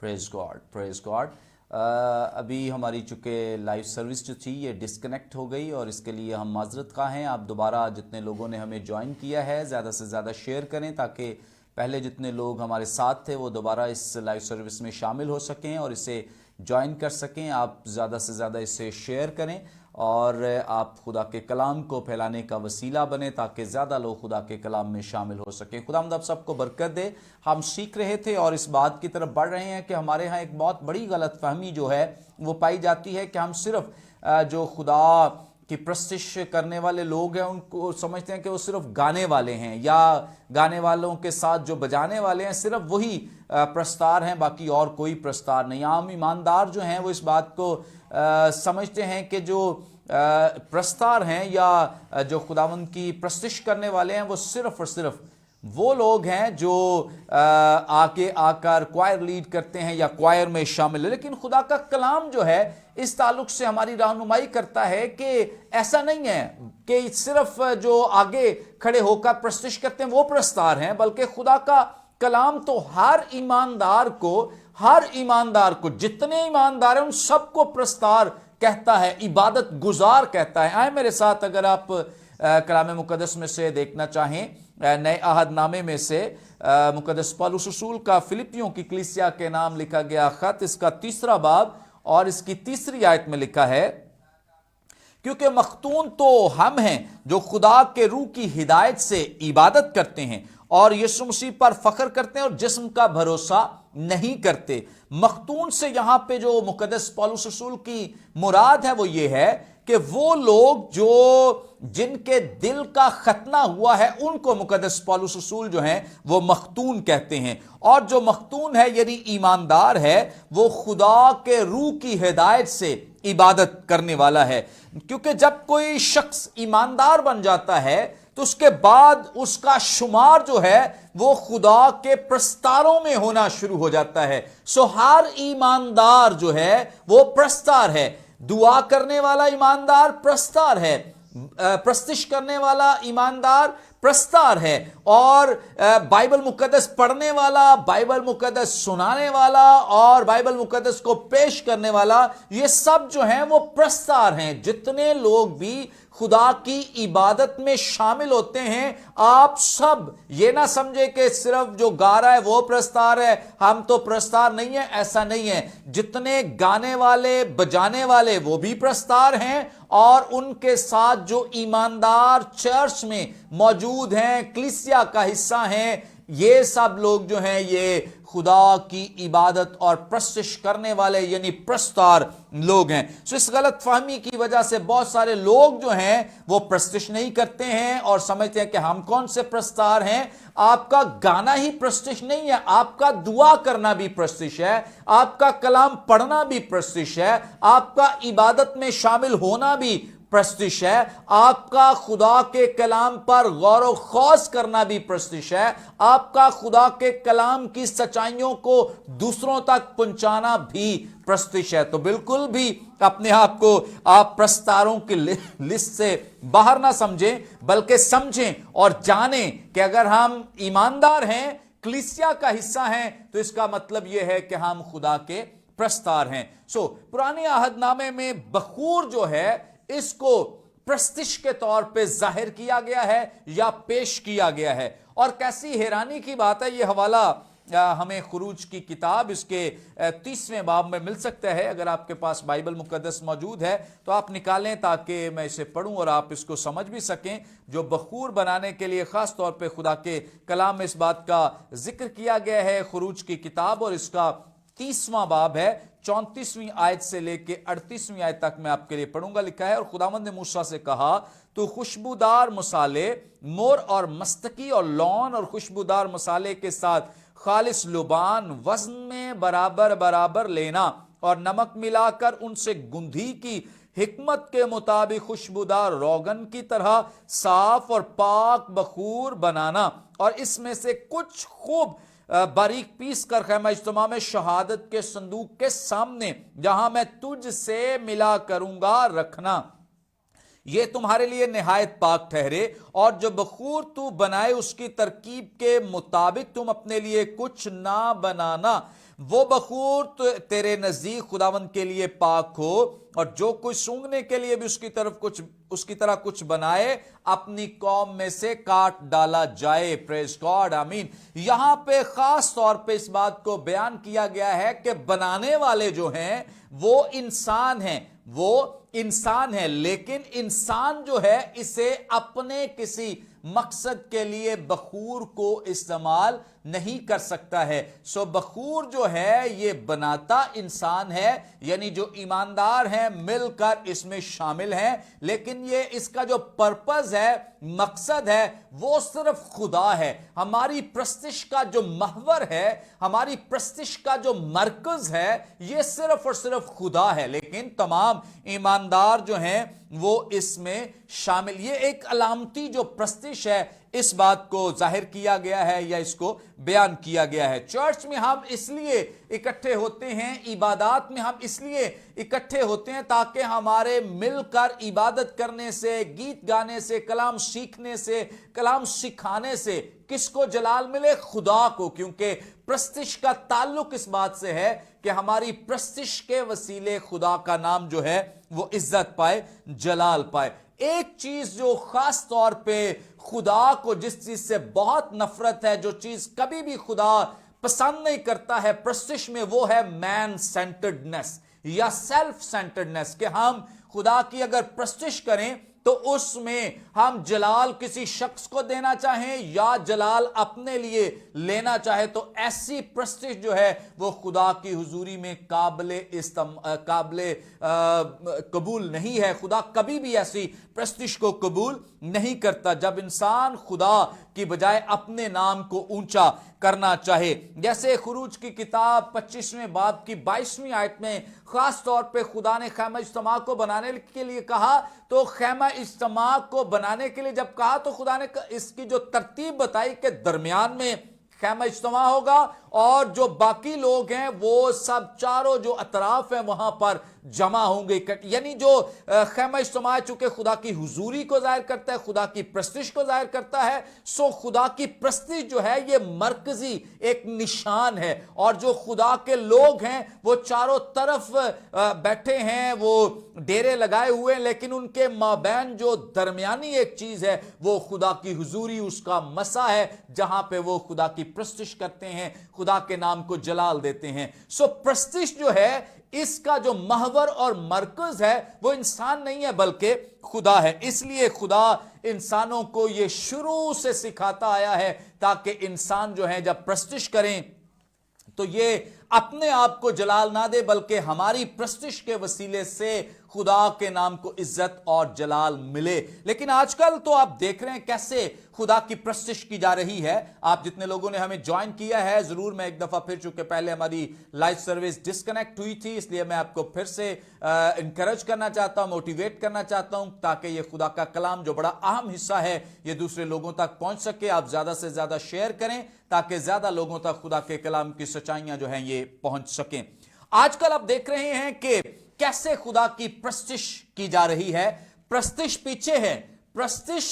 پریز God, پریز God. ابھی ہماری چونکہ لائیو سروس جو تھی یہ ڈسکنیکٹ ہو گئی اور اس کے لیے ہم معذرت خواہ ہیں۔ آپ دوبارہ جتنے لوگوں نے ہمیں جوائن کیا ہے زیادہ سے زیادہ شیئر کریں تاکہ پہلے جتنے لوگ ہمارے ساتھ تھے وہ دوبارہ اس لائیو سروس میں شامل ہو سکیں اور اسے جوائن کر سکیں۔ آپ زیادہ سے زیادہ اسے شیئر کریں اور آپ خدا کے کلام کو پھیلانے کا وسیلہ بنیں تاکہ زیادہ لوگ خدا کے کلام میں شامل ہو سکیں۔ خداوند آپ سب کو برکت دے۔ ہم سیکھ رہے تھے اور اس بات کی طرف بڑھ رہے ہیں کہ ہمارے ہاں ایک بہت بڑی غلط فہمی جو ہے وہ پائی جاتی ہے کہ ہم صرف جو خدا کی پرستش کرنے والے لوگ ہیں ان کو سمجھتے ہیں کہ وہ صرف گانے والے ہیں، یا گانے والوں کے ساتھ جو بجانے والے ہیں صرف وہی پرستار ہیں، باقی اور کوئی پرستار نہیں۔ عام ایماندار جو ہیں وہ اس بات کو سمجھتے ہیں کہ جو پرستار ہیں یا جو خداوند کی پرستش کرنے والے ہیں وہ صرف اور صرف وہ لوگ ہیں جو آگے آ کر کوائر لیڈ کرتے ہیں یا کوائر میں شامل ہیں۔ لیکن خدا کا کلام جو ہے اس تعلق سے ہماری رہنمائی کرتا ہے کہ ایسا نہیں ہے کہ صرف جو آگے کھڑے ہو کر پرستش کرتے ہیں وہ پرستار ہیں، بلکہ خدا کا کلام تو ہر ایماندار کو جتنے ایماندار ہیں ان سب کو پرستار کہتا ہے، عبادت گزار کہتا ہے۔ آئیں میرے ساتھ اگر آپ کلام مقدس میں سے دیکھنا چاہیں، نئے عہد نامے میں سے مقدس پولس رسول کا فلپیوں کی کلیسیا کے نام لکھا گیا خط، اس کا 3 باب اور اس کی 3 آیت میں لکھا ہے، کیونکہ مختون تو ہم ہیں جو خدا کے روح کی ہدایت سے عبادت کرتے ہیں اور یسوع مسیح پر فخر کرتے ہیں اور جسم کا بھروسہ نہیں کرتے۔ مختون سے یہاں پہ جو مقدس پولس رسول کی مراد ہے وہ یہ ہے کہ وہ لوگ جن کے دل کا ختنہ ہوا ہے ان کو مقدس پولس رسول جو ہیں وہ مختون کہتے ہیں، اور جو مختون ہے یعنی ایماندار ہے وہ خدا کے روح کی ہدایت سے عبادت کرنے والا ہے۔ کیونکہ جب کوئی شخص ایماندار بن جاتا ہے تو اس کے بعد اس کا شمار جو ہے وہ خدا کے پرستاروں میں ہونا شروع ہو جاتا ہے۔ سو ہر ایماندار جو ہے وہ پرستار ہے، دعا کرنے والا ایماندار پرستار ہے، پرستش کرنے والا ایماندار پرستار ہے، اور بائبل مقدس پڑھنے والا، بائبل مقدس سنانے والا اور بائبل مقدس کو پیش کرنے والا، یہ سب جو ہیں وہ پرستار ہیں۔ جتنے لوگ بھی خدا کی عبادت میں شامل ہوتے ہیں، آپ سب یہ نہ سمجھے کہ صرف جو گا رہا ہے وہ پرستار ہے، ہم تو پرستار نہیں ہیں، ایسا نہیں ہے۔ جتنے گانے والے بجانے والے وہ بھی پرستار ہیں، اور ان کے ساتھ جو ایماندار چرچ میں موجود ہیں، کلیسیا کا حصہ ہیں، یہ سب لوگ جو ہیں یہ خدا کی عبادت اور پرستش کرنے والے یعنی پرستار لوگ ہیں۔ سو اس غلط فہمی کی وجہ سے بہت سارے لوگ جو ہیں وہ پرستش نہیں کرتے ہیں اور سمجھتے ہیں کہ ہم کون سے پرستار ہیں۔ آپ کا گانا ہی پرستش نہیں ہے، آپ کا دعا کرنا بھی پرستش ہے، آپ کا کلام پڑھنا بھی پرستش ہے، آپ کا عبادت میں شامل ہونا بھی پرستش ہے، آپ کا خدا کے کلام پر غور و خوض کرنا بھی پرستش ہے، آپ کا خدا کے کلام کی سچائیوں کو دوسروں تک پہنچانا بھی پرستش ہے۔ تو بالکل بھی اپنے آپ کو آپ پرستاروں کی لسٹ سے باہر نہ سمجھیں، بلکہ سمجھیں اور جانیں کہ اگر ہم ایماندار ہیں، کلیسیا کا حصہ ہیں، تو اس کا مطلب یہ ہے کہ ہم خدا کے پرستار ہیں۔ سو پرانے عہد نامے میں بخور جو ہے اس کو پرستش کے طور پہ ظاہر کیا گیا ہے یا پیش کیا گیا ہے، اور کیسی حیرانی کی بات ہے۔ یہ حوالہ ہمیں خروج کی کتاب اس کے 30ویں باب میں مل سکتا ہے۔ اگر آپ کے پاس بائبل مقدس موجود ہے تو آپ نکالیں تاکہ میں اسے پڑھوں اور آپ اس کو سمجھ بھی سکیں۔ جو بخور بنانے کے لیے خاص طور پہ خدا کے کلام میں اس بات کا ذکر کیا گیا ہے، خروج کی کتاب اور اس کا 30واں باب ہے، 34ویں آیت سے لے کے 38ویں آیت تک میں آپ کے لیے پڑھوں گا۔ لکھا ہے، اور خداوند نے موسیٰ سے کہا، تو خوشبودار مصالے، مور اور مستکی اور لون اور خوشبودار مصالے کے ساتھ خالص لبان وزن میں برابر برابر لینا، اور نمک ملا کر ان سے گندھی کی حکمت کے مطابق خوشبودار روغن کی طرح صاف اور پاک بخور بنانا، اور اس میں سے کچھ خوب باریک پیس کر خیمہ اجتماع میں شہادت کے صندوق کے سامنے جہاں میں تجھ سے ملا کروں گا رکھنا۔ یہ تمہارے لیے نہایت پاک ٹھہرے، اور جو بخور تو بنائے اس کی ترکیب کے مطابق تم اپنے لیے کچھ نہ بنانا، وہ بخور تو تیرے نزدیک خداوند کے لیے پاک ہو، اور جو کوئی سونگنے کے لیے بھی اس کی طرح کچھ بنائے اپنی قوم میں سے کاٹ ڈالا جائے۔ پریز گاڈ، آمین۔ یہاں پہ خاص طور پہ اس بات کو بیان کیا گیا ہے کہ بنانے والے جو ہیں وہ انسان ہیں، لیکن انسان جو ہے اسے اپنے کسی مقصد کے لیے بخور کو استعمال نہیں کر سکتا ہے۔ سو بخور جو ہے یہ بناتا انسان ہے، یعنی جو ایماندار ہیں مل کر اس میں شامل ہیں، لیکن یہ اس کا جو پرپز ہے، مقصد ہے، وہ صرف خدا ہے۔ ہماری پرستش کا جو محور ہے، ہماری پرستش کا جو مرکز ہے، یہ صرف اور صرف خدا ہے، لیکن تمام ایماندار جو ہیں وہ اس میں شامل۔ یہ ایک علامتی جو پرستش ہے، اس بات کو ظاہر کیا گیا ہے یا اس کو بیان کیا گیا ہے۔ چرچ میں ہم اس لیے اکٹھے ہوتے ہیں، عبادات میں ہم اس لیے اکٹھے ہوتے ہیں تاکہ ہمارے مل کر عبادت کرنے سے، گیت گانے سے، کلام سیکھنے سے، کلام سکھانے سے کس کو جلال ملے؟ خدا کو، کیونکہ پرستش کا تعلق اس بات سے ہے کہ ہماری پرستش کے وسیلے خدا کا نام جو ہے وہ عزت پائے، جلال پائے۔ ایک چیز جو خاص طور پہ خدا کو جس چیز سے بہت نفرت ہے، جو چیز کبھی بھی خدا پسند نہیں کرتا ہے پرستش میں، وہ ہے مین سینٹرڈنس یا سیلف سینٹرڈنس، کہ ہم خدا کی اگر پرستش کریں تو اس میں ہم جلال کسی شخص کو دینا چاہیں یا جلال اپنے لیے لینا چاہے، تو ایسی پرستش جو ہے وہ خدا کی حضوری میں قابل قبول نہیں ہے۔ خدا کبھی بھی ایسی پرستش کو قبول نہیں کرتا جب انسان خدا کی بجائے اپنے نام کو اونچا کرنا چاہے۔ جیسے خروج کی کتاب 25ویں باب کی 22ویں آیت میں خاص طور پہ خدا نے خیمہ اجتماع کو بنانے کے لیے کہا، تو خیمہ اجتماع کو بنانے کے لیے جب کہا تو خدا نے اس کی جو ترتیب بتائی کہ درمیان میں خیمہ اجتماع ہوگا، اور جو باقی لوگ ہیں وہ سب چاروں جو اطراف ہیں وہاں پر جمع ہوں گے۔ یعنی جو خیمہ اجتماع چونکہ خدا کی حضوری کو ظاہر کرتا ہے، خدا کی پرستش کو ظاہر کرتا ہے، سو خدا کی پرستش جو ہے یہ مرکزی ایک نشان ہے، اور جو خدا کے لوگ ہیں وہ چاروں طرف بیٹھے ہیں، وہ ڈیرے لگائے ہوئے ہیں، لیکن ان کے مابین جو درمیانی ایک چیز ہے وہ خدا کی حضوری، اس کا مسا ہے، جہاں پہ وہ خدا کی پرستش کرتے ہیں، خدا کے نام کو جلال دیتے ہیں۔ سو پرستش جو ہے اس کا جو محور اور مرکز ہے وہ انسان نہیں ہے بلکہ خدا ہے۔ اس لیے خدا انسانوں کو یہ شروع سے سکھاتا آیا ہے تاکہ انسان جو ہے جب پرستش کریں تو یہ اپنے آپ کو جلال نہ دے بلکہ ہماری پرستش کے وسیلے سے خدا کے نام کو عزت اور جلال ملے۔ لیکن آج کل تو آپ دیکھ رہے ہیں کیسے خدا کی پرستش کی جا رہی ہے۔ آپ جتنے لوگوں نے ہمیں جوائن کیا ہے، ضرور میں ایک دفعہ پھر، چونکہ پہلے ہماری لائیو سروس ڈسکنیکٹ ہوئی تھی، اس لیے میں آپ کو پھر سے انکریج کرنا چاہتا ہوں، موٹیویٹ کرنا چاہتا ہوں تاکہ یہ خدا کا کلام جو بڑا اہم حصہ ہے یہ دوسرے لوگوں تک پہنچ سکے۔ آپ زیادہ سے زیادہ شیئر کریں تاکہ زیادہ لوگوں تک خدا کے کلام کی سچائیاں جو ہیں یہ پہنچ سکیں۔ آج کل آپ دیکھ رہے ہیں کہ کیسے خدا کی پرستش کی جا رہی ہے۔ پرستش پیچھے ہے، پرستش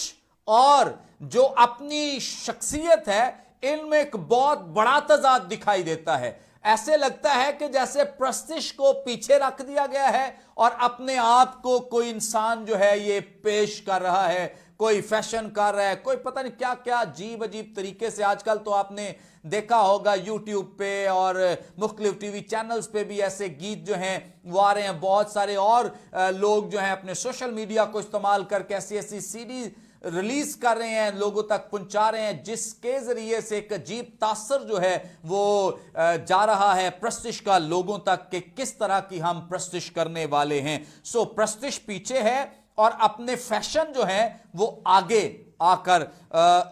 اور جو اپنی شخصیت ہے ان میں ایک بہت بڑا تضاد دکھائی دیتا ہے۔ ایسے لگتا ہے کہ جیسے پرستش کو پیچھے رکھ دیا گیا ہے اور اپنے آپ کو کوئی انسان جو ہے یہ پیش کر رہا ہے، کوئی فیشن کر رہا ہے، کوئی پتہ نہیں کیا کیا عجیب عجیب طریقے سے۔ آج کل تو آپ نے دیکھا ہوگا یوٹیوب پہ اور مختلف ٹی وی چینلز پہ بھی ایسے گیت جو ہیں وہ آ رہے ہیں۔ بہت سارے اور لوگ جو ہیں اپنے سوشل میڈیا کو استعمال کر کے ایسی ایسی سیڈی ریلیز کر رہے ہیں، لوگوں تک پہنچا رہے ہیں، جس کے ذریعے سے ایک عجیب تاثر جو ہے وہ جا رہا ہے پرستش کا لوگوں تک کہ کس طرح کی ہم پرستش کرنے والے ہیں۔ سو پرستش پیچھے ہے اور اپنے فیشن جو ہے وہ آگے آ کر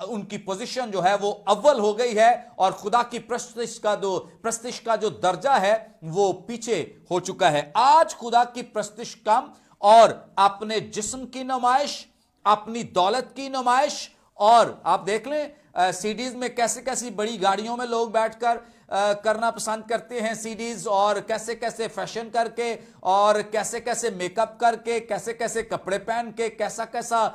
ان کی پوزیشن جو ہے وہ اول ہو گئی ہے، اور خدا کی پرستش کا جو درجہ ہے وہ پیچھے ہو چکا ہے۔ آج خدا کی پرستش کم اور اپنے جسم کی نمائش، اپنی دولت کی نمائش، اور آپ دیکھ لیں سیڈیز میں کیسی بڑی گاڑیوں میں لوگ بیٹھ کر کرنا پسند کرتے ہیں سیڈیز، اور کیسے کیسے فیشن کر کے اور کیسے کیسے میک اپ کر کے کیسے کیسے کپڑے پہن کے کیسا کیسا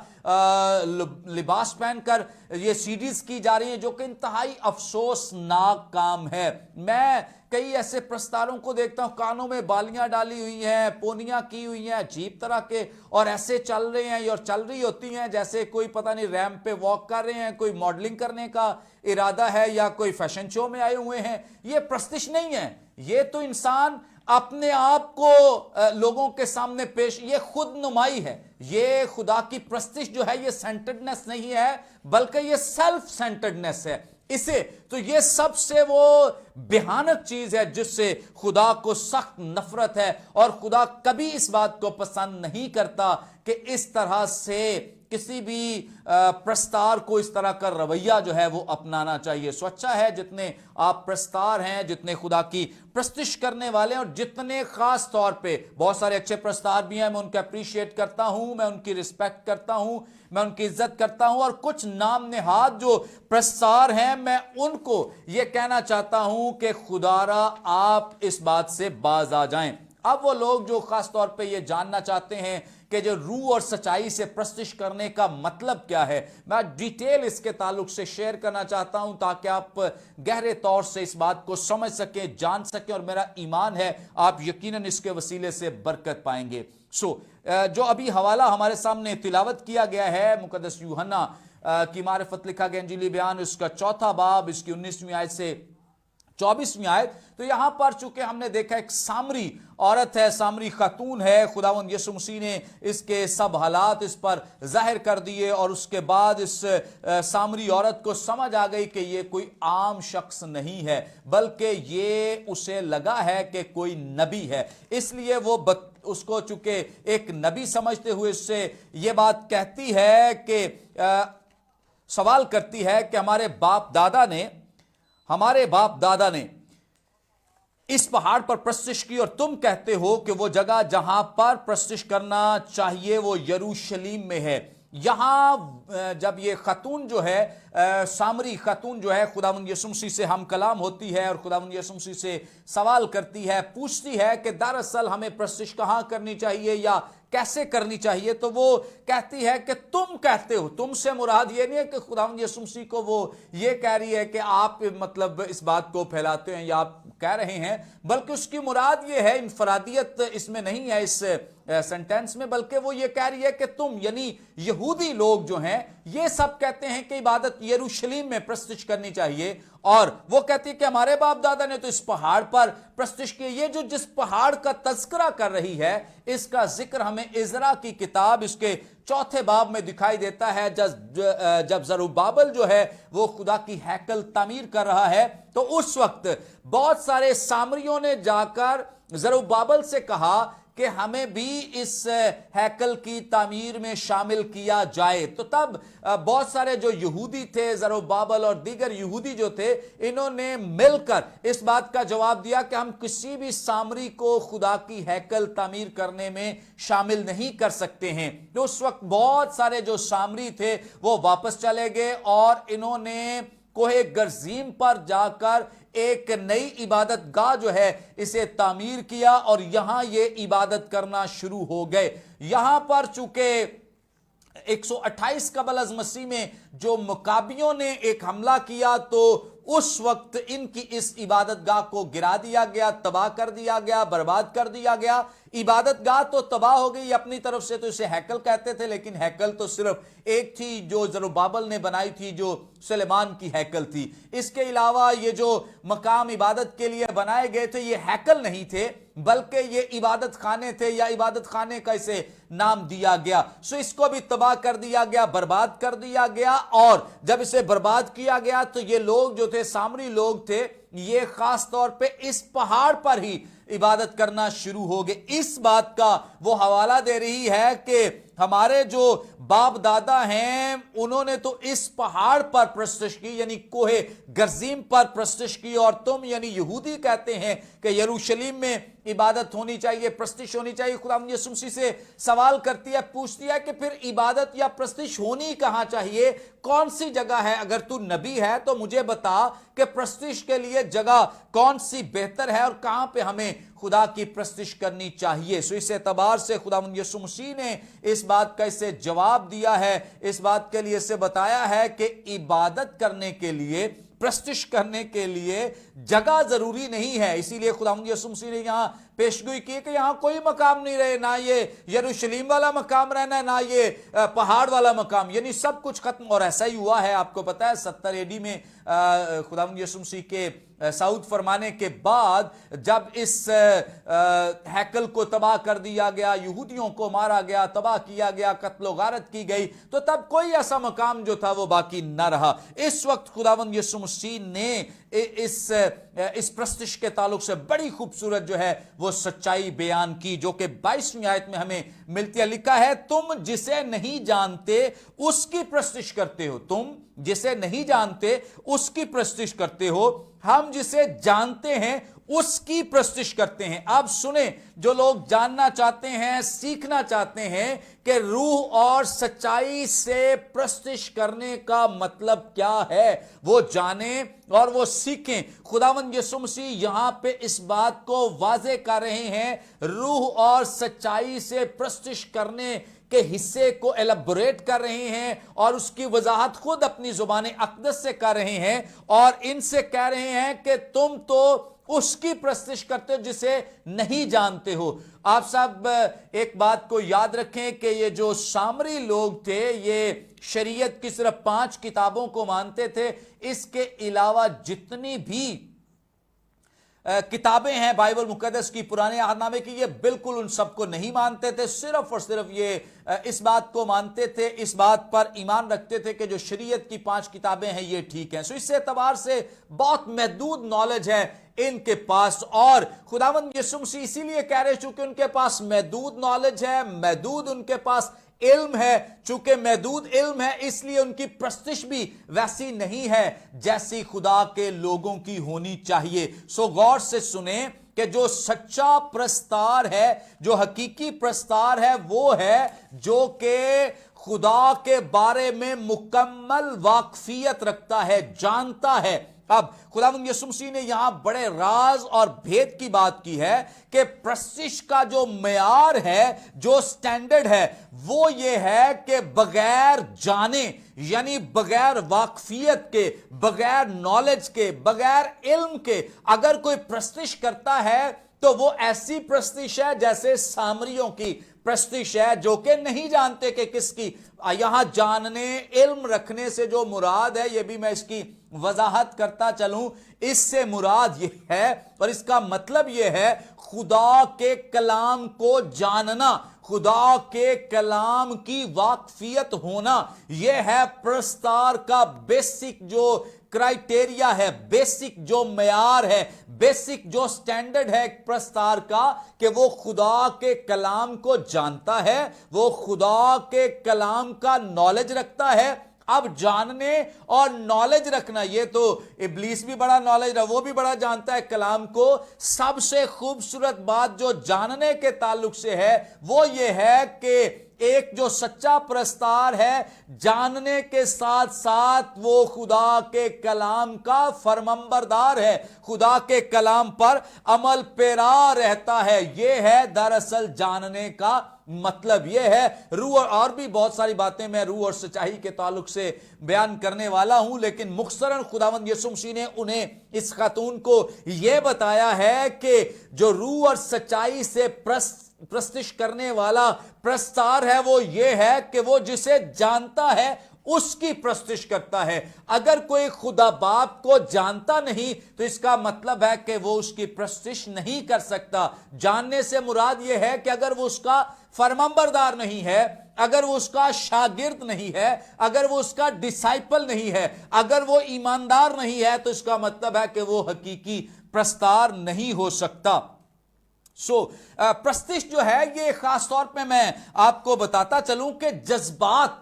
لباس پہن کر یہ سیڈیز کی جا رہی ہیں، جو کہ انتہائی افسوسناک کام ہے۔ میں کئی ایسے پرستاروں کو دیکھتا ہوں کانوں میں بالیاں ڈالی ہوئی ہیں، پونیاں کی ہوئی ہیں عجیب طرح کے، اور ایسے چل رہے ہیں اور چل رہی ہوتی ہیں جیسے کوئی پتہ نہیں ریمپ پہ واک کر رہے ہیں، کوئی ماڈلنگ کرنے کا ارادہ ہے یا کوئی فیشن شو میں آئے ہوئے ہیں۔ یہ پرستش نہیں ہے، یہ تو انسان اپنے آپ کو لوگوں کے سامنے پیش، یہ خود نمائی ہے۔ یہ خدا کی پرستش جو ہے یہ سینٹرڈنس نہیں ہے بلکہ یہ سیلف سینٹرڈنس ہے۔ اسے تو یہ سب سے وہ بھیانک چیز ہے جس سے خدا کو سخت نفرت ہے، اور خدا کبھی اس بات کو پسند نہیں کرتا کہ اس طرح سے کسی بھی پرستار کو اس طرح کا رویہ جو ہے وہ اپنانا چاہیے۔ سو اچھا ہے جتنے آپ پرستار ہیں، جتنے خدا کی پرستش کرنے والے ہیں، اور جتنے خاص طور پہ بہت سارے اچھے پرستار بھی ہیں، میں ان کو اپریشیٹ کرتا ہوں، میں ان کی رسپیکٹ کرتا ہوں، میں ان کی عزت کرتا ہوں، اور کچھ نام نہاد جو پرستار ہیں میں ان کو یہ کہنا چاہتا ہوں کہ خدا را آپ اس بات سے باز آ جائیں۔ اب وہ لوگ جو خاص طور پہ یہ جاننا چاہتے ہیں کہ جو روح اور سچائی سے پرستش کرنے کا مطلب کیا ہے، میں ڈیٹیل اس کے تعلق سے شیئر کرنا چاہتا ہوں تاکہ آپ گہرے طور سے اس بات کو سمجھ سکیں، جان سکیں، اور میرا ایمان ہے آپ یقیناً اس کے وسیلے سے برکت پائیں گے۔ جو ابھی حوالہ ہمارے سامنے تلاوت کیا گیا ہے مقدس یوحنا کی معرفت لکھا گیا انجیلی بیان، اس کا 4 باب، اس کی 19ویں آیت سے 24ویں آیت، تو یہاں پر چونکہ ہم نے دیکھا ایک سامری عورت ہے، سامری خاتون ہے، خداوند یسوع مسیح نے اس کے سب حالات اس پر ظاہر کر دیے، اور اس کے بعد اس سامری عورت کو سمجھ آ گئی کہ یہ کوئی عام شخص نہیں ہے بلکہ یہ اسے لگا ہے کہ کوئی نبی ہے، اس لیے وہ اس کو چونکہ ایک نبی سمجھتے ہوئے اس سے یہ بات کہتی ہے کہ سوال کرتی ہے کہ ہمارے باپ دادا نے اس پہاڑ پر پرستش کی، اور تم کہتے ہو کہ وہ جگہ جہاں پر پرستش کرنا چاہیے وہ یروشلیم میں ہے۔ یہاں جب یہ خاتون جو ہے، سامری خاتون جو ہے، خداوند یسوع مسیح سے ہم کلام ہوتی ہے اور خداوند یسوع مسیح سے سوال کرتی ہے، پوچھتی ہے کہ دراصل ہمیں پرستش کہاں کرنی چاہیے یا کیسے کرنی چاہیے، تو وہ کہتی ہے کہ تم کہتے ہو۔ تم سے مراد یہ نہیں ہے کہ خداوند یسوع مسیح کو وہ یہ کہہ رہی ہے کہ آپ مطلب اس بات کو پھیلاتے ہیں یا آپ کہہ رہے ہیں، بلکہ اس کی مراد یہ ہے، انفرادیت اس میں نہیں ہے اس سنٹینس میں، بلکہ وہ یہ کہہ رہی ہے کہ تم یعنی یہودی لوگ جو ہیں یہ سب کہتے ہیں کہ عبادت یروشلیم میں پرستش کرنی چاہیے، اور وہ کہتی ہے کہ ہمارے باپ دادا نے تو اس پہاڑ پر پرستش کی۔ یہ جو جس پہاڑ کا تذکرہ کر رہی ہے اس کا ذکر ہمیں عزرا کی کتاب اس کے 4 باب میں دکھائی دیتا ہے، جب زروبابل جو ہے وہ خدا کی ہیکل تعمیر کر رہا ہے، تو اس وقت بہت سارے سامریوں نے جا کر زروبابل سے کہا کہ ہمیں بھی اس ہیکل کی تعمیر میں شامل کیا جائے۔ تو تب بہت سارے جو یہودی تھے، زروبابل اور دیگر یہودی جو تھے، انہوں نے مل کر اس بات کا جواب دیا کہ ہم کسی بھی سامری کو خدا کی ہیکل تعمیر کرنے میں شامل نہیں کر سکتے ہیں۔ تو اس وقت بہت سارے جو سامری تھے وہ واپس چلے گئے، اور انہوں نے کوہ گرزیم پر جا کر ایک نئی عبادت گاہ جو ہے اسے تعمیر کیا، اور یہاں یہ عبادت کرنا شروع ہو گئے۔ یہاں پر چونکہ 128 قبل از مسیح میں جو مکابیوں نے ایک حملہ کیا، تو اس وقت ان کی اس عبادت گاہ کو گرا دیا گیا، تباہ کر دیا گیا، برباد کر دیا گیا۔ عبادت گاہ تو تباہ ہو گئی، اپنی طرف سے تو اسے ہیکل کہتے تھے، لیکن ہیکل تو صرف ایک تھی جو زروبابل نے بنائی تھی، جو سلیمان کی ہیکل تھی۔ اس کے علاوہ یہ جو مقام عبادت کے لیے بنائے گئے تھے یہ ہیکل نہیں تھے بلکہ یہ عبادت خانے تھے، یا عبادت خانے کا اسے نام دیا گیا۔ سو اس کو بھی تباہ کر دیا گیا، برباد کر دیا گیا، اور جب اسے برباد کیا گیا تو یہ لوگ جو تھے، سامری لوگ تھے، یہ خاص طور پہ اس پہاڑ پر ہی عبادت کرنا شروع ہو گئے۔ اس بات کا وہ حوالہ دے رہی ہے کہ ہمارے جو باپ دادا ہیں انہوں نے تو اس پہاڑ پر پرستش کی، یعنی کوہ گرزیم پر پرستش کی، اور تم یعنی یہودی کہتے ہیں کہ یروشلیم میں عبادت ہونی چاہیے، پرستش ہونی چاہیے۔ خداوند یسوع مسیح سے سوال کرتی ہے، پوچھتی ہے کہ پھر عبادت یا پرستش ہونی کہاں چاہیے، کون سی جگہ ہے؟ اگر تو نبی ہے تو مجھے بتا کہ پرستش کے لیے جگہ کون سی بہتر ہے اور کہاں پہ ہمیں خدا کی پرستش کرنی چاہیے. سو اس اعتبار سے خداوند یسوع مسیح نے اس بات کا اسے جواب دیا ہے, اس بات کے لیے اسے بتایا ہے کہ عبادت کرنے کے لیے, پرستش کرنے کے لیے جگہ ضروری نہیں ہے. اسی لیے خداوند یسوع مسیح نے یہاں پیشگوئی کی کہ یہاں کوئی مقام نہیں رہے, نہ یہ یروشلیم والا مقام رہنا ہے, نہ یہ پہاڑ والا مقام, یعنی سب کچھ ختم. اور ایسا ہی ہوا ہے. آپ کو پتا ہے 70 AD میں خداوند یسوع مسیح کے صعود فرمانے کے بعد جب اس ہیکل کو تباہ کر دیا گیا, یہودیوں کو مارا گیا, تباہ کیا گیا, قتل و غارت کی گئی, تو تب کوئی ایسا مقام جو تھا وہ باقی نہ رہا. اس وقت خداوند یسوع مسیح نے اس پرستش کے تعلق سے بڑی خوبصورت جو ہے وہ سچائی بیان کی, جو کہ 22ویں آیت میں ہمیں ملتی ہے. لکھا ہے, تم جسے نہیں جانتے اس کی پرستش کرتے ہو. تم جسے نہیں جانتے اس کی پرستش کرتے ہو, ہم جسے جانتے ہیں اس کی پرستش کرتے ہیں. اب سنیں, جو لوگ جاننا چاہتے ہیں, سیکھنا چاہتے ہیں کہ روح اور سچائی سے پرستش کرنے کا مطلب کیا ہے, وہ جانیں اور وہ سیکھیں. خداوند یسوع مسیح یہاں پہ اس بات کو واضح کر رہے ہیں, روح اور سچائی سے پرستش کرنے کے حصے کو ایلیبوریٹ کر رہے ہیں اور اس کی وضاحت خود اپنی زبان اقدس سے کر رہے ہیں, اور ان سے کہہ رہے ہیں کہ تم تو اس کی پرستش کرتے ہو جسے نہیں جانتے ہو. آپ سب ایک بات کو یاد رکھیں کہ یہ جو سامری لوگ تھے یہ شریعت کی صرف 5 کتابوں کو مانتے تھے. اس کے علاوہ جتنی بھی کتابیں ہیں بائبل مقدس کی, پرانے عہد نامے کی, یہ بالکل ان سب کو نہیں مانتے تھے. صرف اور صرف یہ اس بات کو مانتے تھے, اس بات پر ایمان رکھتے تھے کہ جو شریعت کی 5 کتابیں ہیں یہ ٹھیک ہیں. سو اس اعتبار سے بہت محدود نالج ہے ان کے پاس, اور خداوند یسوع مسیح اسی لیے کہہ رہے چونکہ ان کے پاس محدود نالج ہے, محدود ان کے پاس علم ہے, چونکہ محدود علم ہے اس لیے ان کی پرستش بھی ویسی نہیں ہے جیسی خدا کے لوگوں کی ہونی چاہیے. سو غور سے سنیں کہ جو سچا پرستار ہے, جو حقیقی پرستار ہے, وہ ہے جو کہ خدا کے بارے میں مکمل واقفیت رکھتا ہے, جانتا ہے. اب خداوند یسوع مسیح نے یہاں بڑے راز اور بھید کی بات کی ہے کہ پرستش کا جو معیار ہے, جو سٹینڈرڈ ہے, وہ یہ ہے کہ بغیر جانے, یعنی بغیر واقفیت کے, بغیر نالج کے, بغیر علم کے اگر کوئی پرستش کرتا ہے تو وہ ایسی پرستش ہے جیسے سامریوں کی پرستش ہے, جو کہ نہیں جانتے کہ کس کی. یہاں جاننے, علم رکھنے سے جو مراد ہے, یہ بھی میں اس کی وضاحت کرتا چلوں, اس سے مراد یہ ہے اور اس کا مطلب یہ ہے خدا کے کلام کو جاننا, خدا کے کلام کی واقفیت ہونا. یہ ہے پرستار کا بیسک جو کرائیٹیریا ہے, بیسک جو معیار ہے, بیسک جو سٹینڈرڈ ہے ایک پرستار کا, کہ وہ خدا کے کلام کو جانتا ہے, وہ خدا کے کلام کا نالج رکھتا ہے. اب جاننے اور نالج رکھنا, یہ تو ابلیس بھی بڑا نالج رہا, وہ بھی بڑا جانتا ہے کلام کو. سب سے خوبصورت بات جو جاننے کے تعلق سے ہے وہ یہ ہے کہ ایک جو سچا پرستار ہے, جاننے کے ساتھ ساتھ وہ خدا کے کلام کا فرمانبردار ہے, خدا کے کلام پر عمل پیرا رہتا ہے. یہ ہے دراصل جاننے کا مطلب. یہ ہے روح, اور بھی بہت ساری باتیں میں روح اور سچائی کے تعلق سے بیان کرنے والا ہوں, لیکن مختصراً خداوند یسوع مسیح نے انہیں, اس خاتون کو یہ بتایا ہے کہ جو روح اور سچائی سے پرستش کرنے والا پرستار ہے وہ یہ ہے کہ وہ جسے جانتا ہے اس کی پرستش کرتا ہے. اگر کوئی خدا باپ کو جانتا نہیں تو اس کا مطلب ہے کہ وہ اس کی پرستش نہیں کر سکتا. جاننے سے مراد یہ ہے کہ اگر وہ اس کا فرمانبردار نہیں ہے, اگر وہ اس کا شاگرد نہیں ہے, اگر وہ اس کا ڈسائپل نہیں ہے, اگر وہ ایماندار نہیں ہے, تو اس کا مطلب ہے کہ وہ حقیقی پرستار نہیں ہو سکتا. پرستش جو ہے یہ خاص طور پہ میں آپ کو بتاتا چلوں کہ جذبات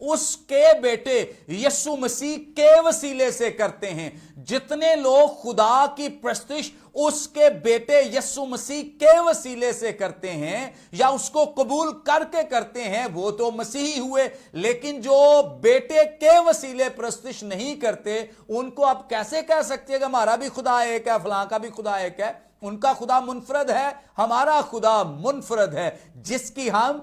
اس کے بیٹے یسوع مسیح کے وسیلے سے کرتے ہیں. جتنے لوگ خدا کی پرستش اس کے بیٹے یسوع مسیح کے وسیلے سے کرتے ہیں یا اس کو قبول کر کے کرتے ہیں وہ تو مسیحی ہوئے, لیکن جو بیٹے کے وسیلے پرستش نہیں کرتے ان کو آپ کیسے کہہ سکتے ہیں کہ ہمارا بھی خدا ایک ہے, فلاں کا بھی خدا ایک ہے؟ ان کا خدا منفرد ہے, ہمارا خدا منفرد ہے جس کی ہم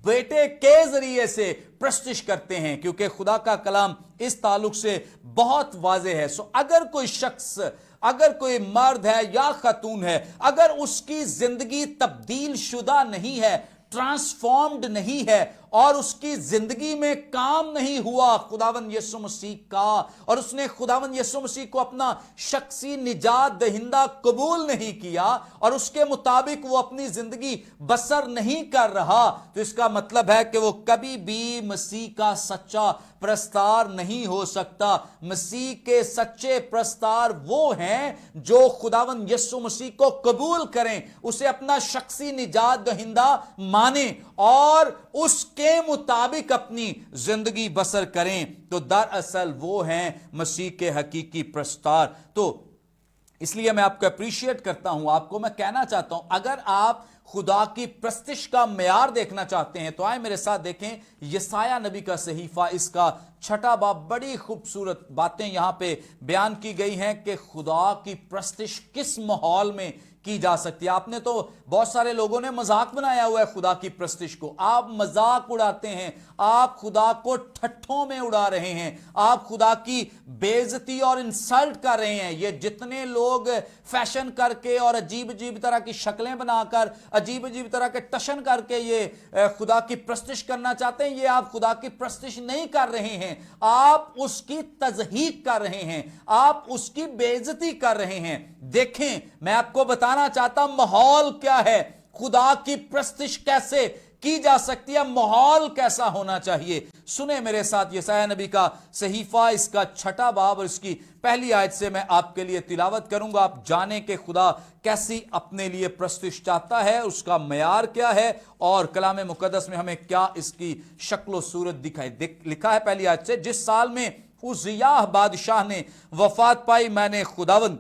بیٹے کے ذریعے سے پرستش کرتے ہیں, کیونکہ خدا کا کلام اس تعلق سے بہت واضح ہے. سو اگر کوئی شخص, اگر کوئی مرد ہے یا خاتون ہے, اگر اس کی زندگی تبدیل شدہ نہیں ہے, ٹرانسفارمڈ نہیں ہے, اور اس کی زندگی میں کام نہیں ہوا خداوند یسوع مسیح کا, اور اس نے خداوند یسوع مسیح کو اپنا شخصی نجات دہندہ قبول نہیں کیا, اور اس کے مطابق وہ اپنی زندگی بسر نہیں کر رہا, تو اس کا مطلب ہے کہ وہ کبھی بھی مسیح کا سچا پرستار نہیں ہو سکتا. مسیح کے سچے پرستار وہ ہیں جو خداوند یسوع مسیح کو قبول کریں, اسے اپنا شخصی نجات دہندہ مانیں اور اس کے مطابق اپنی زندگی بسر کریں, تو دراصل وہ ہیں مسیح کے حقیقی پرستار. تو اس لیے میں آپ کو اپریشیٹ کرتا ہوں, آپ کو میں کہنا چاہتا ہوں اگر آپ خدا کی پرستش کا معیار دیکھنا چاہتے ہیں تو آئیں میرے ساتھ دیکھیں یسایہ نبی کا صحیفہ, اس کا 6 باب. بڑی خوبصورت باتیں یہاں پہ بیان کی گئی ہیں کہ خدا کی پرستش کس ماحول میں کی جا سکتی ہے. آپ نے تو بہت سارے لوگوں نے مذاق بنایا ہوا ہے خدا کی پرستش کو, آپ مذاق اڑاتے ہیں, آپ خدا کو ٹھٹھوں میں اڑا رہے ہیں, آپ خدا کی بے عزتی اور انسلٹ کر رہے ہیں. یہ جتنے لوگ فیشن کر کے اور عجیب عجیب طرح کی شکلیں بنا کر, عجیب عجیب طرح کے ٹشن کر کے یہ خدا کی پرستش کرنا چاہتے ہیں, یہ آپ خدا کی پرستش نہیں کر رہے ہیں, آپ اس کی تضحیق کر رہے ہیں, آپ اس کی بے عزتی کر رہے ہیں. دیکھیں میں آپ کو بتانا چاہتا ہوں ماحول کیا ہے, خدا کی پرستش کیسے کی جا سکتی ہے, ماحول کیسا ہونا چاہیے. سنیں میرے ساتھ یسایہ نبی کا صحیفہ, اس کا 6 باب اور اس کی پہلی آیت سے میں آپ کے لیے تلاوت کروں گا. آپ جانیں کہ خدا کیسی اپنے لیے پرستش چاہتا ہے, اس کا معیار کیا ہے, اور کلام مقدس میں ہمیں کیا اس کی شکل و صورت دکھائی. لکھا ہے پہلی آیت سے, جس سال میں عزیاہ بادشاہ نے وفات پائی میں نے خداوند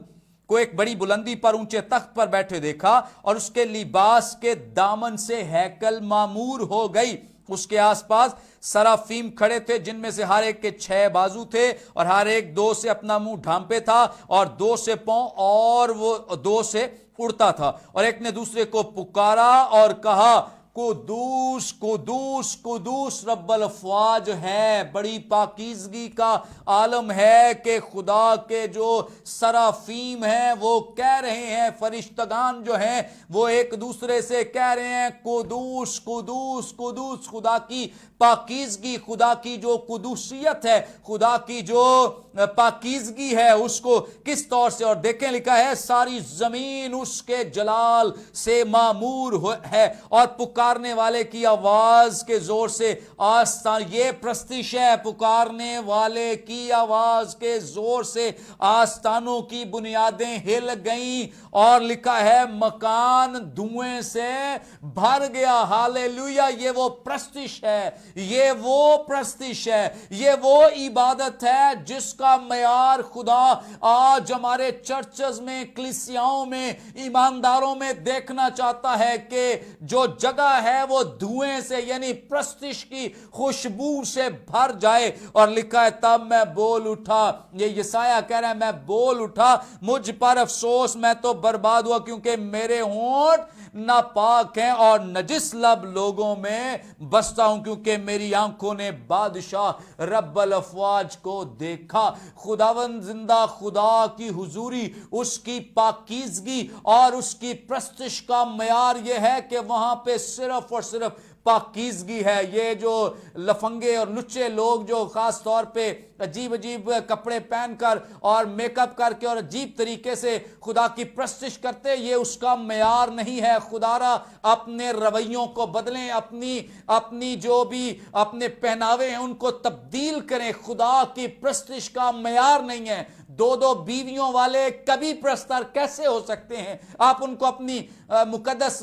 کو ایک بڑی بلندی پر اونچے تخت پر بیٹھے دیکھا, اور اس کے لباس کے دامن سے ہیکل معمور ہو گئی. اس کے آس پاس سرافیم کھڑے تھے جن میں سے ہر ایک کے 6 بازو تھے, اور ہر ایک 2 سے اپنا منہ ڈھانپے تھا, اور 2 سے پاؤں, اور وہ 2 سے اڑتا تھا. اور ایک نے دوسرے کو پکارا اور کہا, قدوس قدوس قدوس رب الافواج ہے. بڑی پاکیزگی کا عالم ہے کہ خدا کے جو سرافیم ہیں وہ کہہ رہے ہیں, فرشتگان جو ہیں وہ ایک دوسرے سے کہہ رہے ہیں قدوس قدوس قدوس. خدا کی پاکیزگی, خدا کی جو قدوسیت ہے, خدا کی جو پاکیزگی ہے اس کو کس طور سے, اور دیکھیں لکھا ہے ساری زمین اس کے جلال سے معمور ہے, اور پکارنے والے کی آواز کے زور سے آستان, یہ پرستش ہے, پکارنے والے کی آواز کے زور سے آستانوں کی بنیادیں ہل گئیں, اور لکھا ہے مکان دھوئیں سے بھر گیا. ہاللیلویا. یہ وہ پرستش ہے, یہ وہ پرستش ہے, یہ وہ عبادت ہے جس کا معیار خدا آج ہمارے چرچز میں, کلیسیاؤں میں, ایمانداروں میں دیکھنا چاہتا ہے کہ جو جگہ ہے وہ دھوئیں سے یعنی پرستش کی خوشبو سے بھر جائے. اور لکھا ہے تب میں بول اٹھا, یہ یسایہ کہہ رہا ہے میں بول اٹھا, مجھ پر افسوس, میں تو برباد ہوا کیونکہ میرے ہونٹ ناپاک ہیں اور نجس لب لوگوں میں بستا ہوں, کیونکہ میری آنکھوں نے بادشاہ رب الافواج کو دیکھا. خداوند زندہ خدا کی حضوری, اس کی پاکیزگی اور اس کی پرستش کا معیار یہ ہے کہ وہاں پہ صرف اور صرف پاکیزگی ہے. یہ جو لفنگے اور لچے لوگ جو خاص طور پہ عجیب عجیب کپڑے پہن کر اور میک اپ کر کے اور عجیب طریقے سے خدا کی پرستش کرتے, یہ اس کا معیار نہیں ہے. خدا را اپنے رویوں کو بدلیں, اپنی جو بھی اپنے پہناوے ہیں ان کو تبدیل کریں. خدا کی پرستش کا معیار نہیں ہے. 2 بیویوں والے کبھی پرستار کیسے ہو سکتے ہیں؟ آپ ان کو اپنی مقدس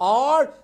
اور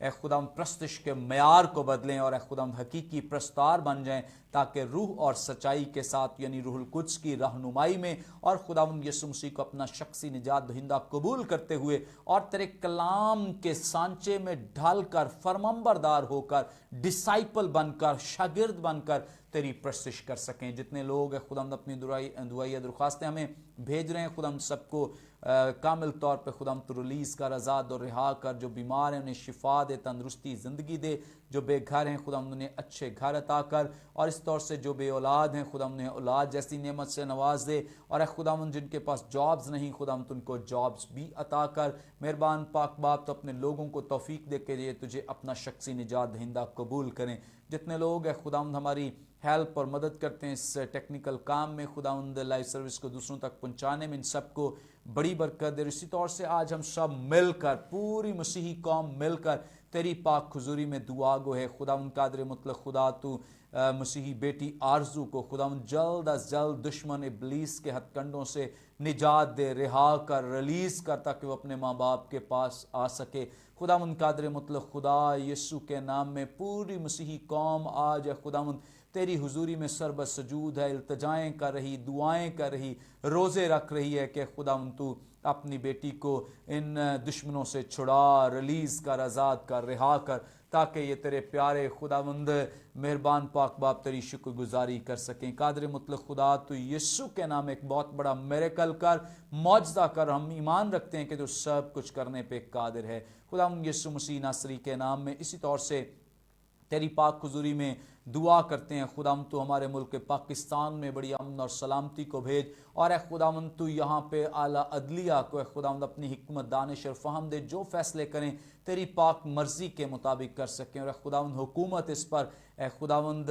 اے خداوند پرستش کے معیار کو بدلیں اور اے خداوند حقیقی پرستار بن جائیں، تاکہ روح اور سچائی کے ساتھ یعنی روح القدس کی رہنمائی میں اور خداوند یسوع مسیح کو اپنا شخصی نجات دہندہ قبول کرتے ہوئے اور تیرے کلام کے سانچے میں ڈھل کر فرمانبردار ہو کر ڈسائپل بن کر شاگرد بن کر تیری پرستش کر سکیں۔ جتنے لوگ خداوند اپنی دعائیں درخواستیں ہمیں بھیج رہے ہیں، خداوند سب کو کامل طور پہ خداوند تو ریلیز کر، آزاد اور رہا کر۔ جو بیمار ہیں انہیں شفا دے، تندرستی زندگی دے۔ جو بے گھر ہیں خداوند انہیں اچھے گھر عطا کر، اور اس طور سے جو بے اولاد ہیں خداوند انہیں اولاد جیسی نعمت سے نواز دے، اور اے خداوند جن کے پاس جابز نہیں خداوند ان کو جابز بھی عطا کر۔ مہربان پاک باپ تو اپنے لوگوں کو توفیق دے کے یہ تجھے اپنا شخصی نجات دہندہ قبول کریں۔ جتنے لوگ ہیں خداوند ہماری ہیلپ اور مدد کرتے ہیں اس ٹیکنیکل کام میں، خداوند لائیو سروس کو دوسروں تک پہنچانے میں، ان سب کو بڑی برکت دے۔ اسی طور سے آج ہم سب مل کر، پوری مسیحی قوم مل کر تیری پاک حضوری میں دعا گو ہے۔ خداوند قادر مطلق خدا تو مسیحی بیٹی آرزو کو خداوند جلد از جلد دشمن ابلیس کے ہتھ کنڈوں سے نجات دے، رہا کر، ریلیز کر، تاکہ وہ اپنے ماں باپ کے پاس آ سکے۔ خداوند قادر مطلق خدا یسوع کے نام میں پوری مسیحی قوم آج ہے خداوند تیری حضوری میں سر سجود ہے، التجائیں کر رہی، دعائیں کر رہی، روزے رکھ رہی ہے کہ خداوند تو اپنی بیٹی کو ان دشمنوں سے چھڑا، ریلیز کر، آزاد کر، رہا کر، تاکہ یہ تیرے پیارے خداوند مہربان پاک باپ تیری شکر گزاری کر سکیں۔ قادر مطلق خدا تو یسوع کے نام ایک بہت بڑا میریکل کر، معجزہ کر۔ ہم ایمان رکھتے ہیں کہ تو سب کچھ کرنے پہ قادر ہے۔ خداوند یسوع مسیح ناصری کے نام میں اسی طور سے تیری پاک حضوری میں دعا کرتے ہیں خداوند تو ہمارے ملک پاکستان میں بڑی امن اور سلامتی کو بھیج، اور اے خداوند تو یہاں پہ اعلیٰ عدلیہ کو اے خداوند اپنی حکمت دانش اور فہم دے، جو فیصلے کریں تیری پاک مرضی کے مطابق کر سکیں، اور اے خداوند حکومت اس پر اے خداوند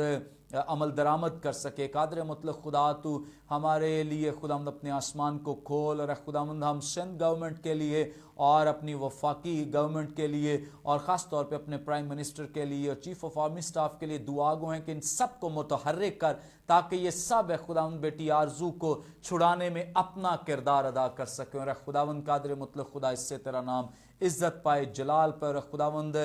عمل درآمد کر سکے۔ قادر مطلق خدا تو ہمارے لیے خداوند اپنے آسمان کو کھول، اور اے خداوند ہم سندھ گورنمنٹ کے لیے اور اپنی وفاقی گورنمنٹ کے لیے اور خاص طور پہ اپنے پرائم منسٹر کے لیے اور چیف آف آرمی سٹاف کے لیے دعا گو ہیں کہ ان سب کو متحرک کر، تاکہ یہ سب اے خداوند بیٹی آرزو کو چھڑانے میں اپنا کردار ادا کر سکیں، اور اے خداوند قادر مطلق خدا اس سے تیرا نام عزت پائے، جلال پر۔ خداوند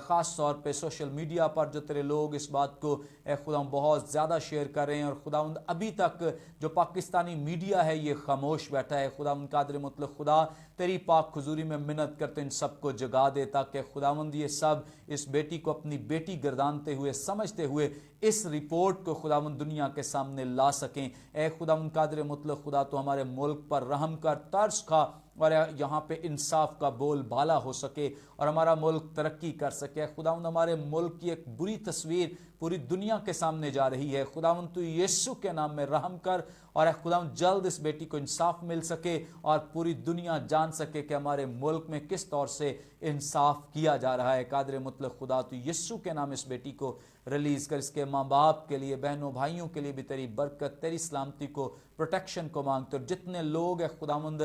خاص طور پہ سوشل میڈیا پر جو تیرے لوگ اس بات کو اے خداوند بہت زیادہ شیئر کر رہے ہیں، اور خداوند ابھی تک جو پاکستانی میڈیا ہے یہ خاموش بیٹھا ہے، خداوند قادر مطلق خدا تیری پاک حضوری میں منت کرتے ان سب کو جگا دے، تاکہ خداوند یہ سب اس بیٹی کو اپنی بیٹی گردانتے ہوئے، سمجھتے ہوئے اس رپورٹ کو خداوند دنیا کے سامنے لا سکیں۔ اے خداوند قادر مطلق خدا تو ہمارے ملک پر رحم کر، ترس کھا، اور یہاں پہ انصاف کا بول بالا ہو سکے اور ہمارا ملک ترقی کر سکے۔ خداوند ہمارے ملک کی ایک بری تصویر پوری دنیا کے سامنے جا رہی ہے، خداوند تو یسوع کے نام میں رحم کر، اور اے خداوند جلد اس بیٹی کو انصاف مل سکے اور پوری دنیا جان سکے کہ ہمارے ملک میں کس طور سے انصاف کیا جا رہا ہے۔ قادر مطلق خدا تو یسوع کے نام اس بیٹی کو ریلیز کر، اس کے ماں باپ کے لیے، بہنوں بھائیوں کے لیے بھی تیری برکت، تیری سلامتی کو، پروٹیکشن کو مانگتے، اور جتنے لوگ خداوند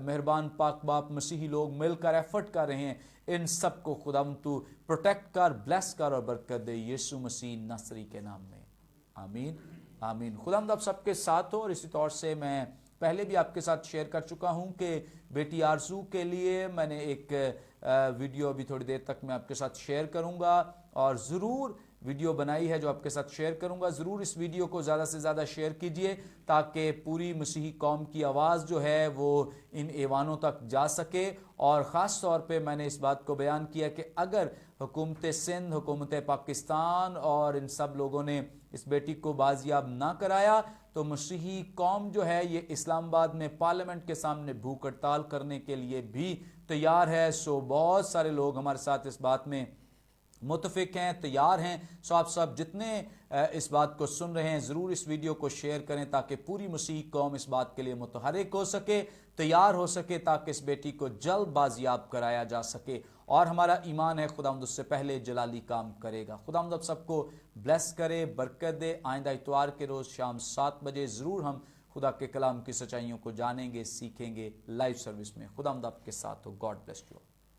مہربان پاک باپ مسیحی لوگ مل کر ایفرٹ کر رہے ہیں، ان سب کو خداوند تو پروٹیکٹ کر، بلیس کر اور برکت دے، یسوع مسیح ناصری کے نام میں، آمین آمین۔ خداوند آپ سب کے ساتھ ہو، اور اسی طور سے میں پہلے بھی آپ کے ساتھ شیئر کر چکا ہوں کہ بیٹی آرزو کے لیے میں نے ایک ویڈیو ابھی تھوڑی دیر تک میں آپ کے ساتھ شیئر کروں گا، اور ضرور ویڈیو بنائی ہے جو آپ کے ساتھ شیئر کروں گا، ضرور اس ویڈیو کو زیادہ سے زیادہ شیئر کیجئے، تاکہ پوری مسیحی قوم کی آواز جو ہے وہ ان ایوانوں تک جا سکے۔ اور خاص طور پہ میں نے اس بات کو بیان کیا کہ اگر حکومت سندھ، حکومت پاکستان اور ان سب لوگوں نے اس بیٹی کو بازیاب نہ کرایا تو مسیحی قوم جو ہے یہ اسلام آباد میں پارلیمنٹ کے سامنے بھوک ہڑتال کرنے کے لیے بھی تیار ہے۔ سو بہت سارے لوگ ہمارے ساتھ اس بات میں متفق ہیں، تیار ہیں۔ سو آپ سب جتنے اس بات کو سن رہے ہیں ضرور اس ویڈیو کو شیئر کریں، تاکہ پوری مسیحی قوم اس بات کے لیے متحرک ہو سکے، تیار ہو سکے، تاکہ اس بیٹی کو جلد بازیاب کرایا جا سکے۔ اور ہمارا ایمان ہے خداوند اس سے پہلے جلالی کام کرے گا۔ خداوند آپ سب کو بلیس کرے، برکت دے۔ آئندہ اتوار کے روز شام 7 بجے ضرور ہم خدا کے کلام کی سچائیوں کو جانیں گے، سیکھیں گے لائیو سروس میں۔ خداوند آپ کے ساتھ ہو۔ God bless you.